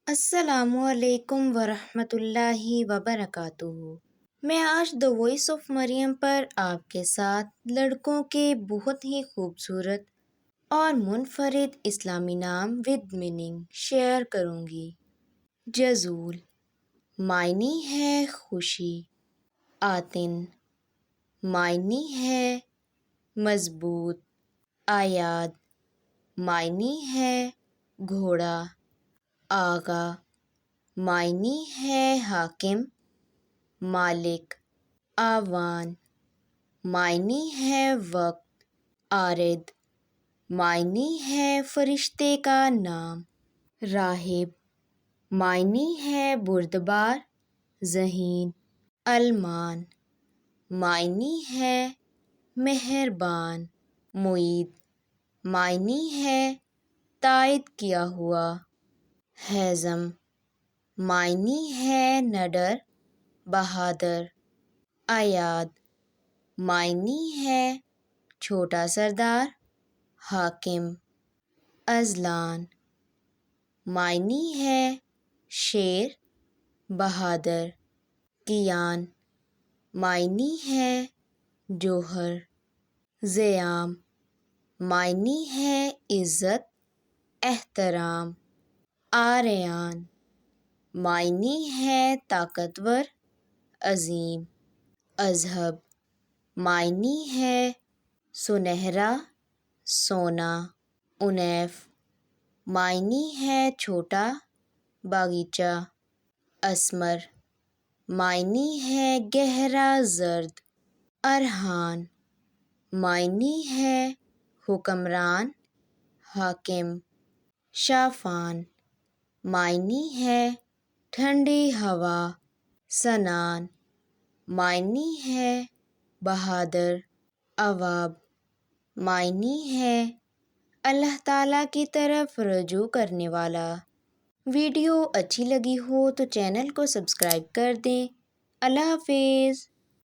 السلام علیکم ورحمۃ اللہ وبرکاتہ۔ میں آج دا وائس آف مریم پر آپ کے ساتھ لڑکوں کے بہت ہی خوبصورت اور منفرد اسلامی نام ود میننگ شیئر کروں گی۔ جزول معنی ہے خوشی، آتن معنی ہے مضبوط، آیاد معنی ہے گھوڑا، آغا معنی ہے حاکم مالک، آوان معنی ہے وقت، عارض معنی ہے فرشتے کا نام، راہب معنی ہے بردبار ذہین، المان معنی ہے مہربان، معید معنی ہے تائید کیا ہوا، ہیثم معنی ہے نڈر بہادر، ایاد معنی ہے چھوٹا سردار حاکم، اذلان معنی ہے شیر بہادر، کیان معنی ہے جوہر، ضیام معنی ہے عزت احترام، آریان معنی ہے طاقتور عظیم، اذہب معنی ہے سنہرا سونا، انیف معنی ہے چھوٹا باغیچہ، اسمر معنی ہے گہرا زرد، ارحان معنی ہے حکمران حاکم، شافان معنی ہے ٹھنڈی ہوا، سنان معنی ہے بہادر، اواب معنی ہے اللہ تعالیٰ کی طرف رجوع کرنے والا۔ ویڈیو اچھی لگی ہو تو چینل کو سبسکرائب کر دیں۔ اللہ حافظ۔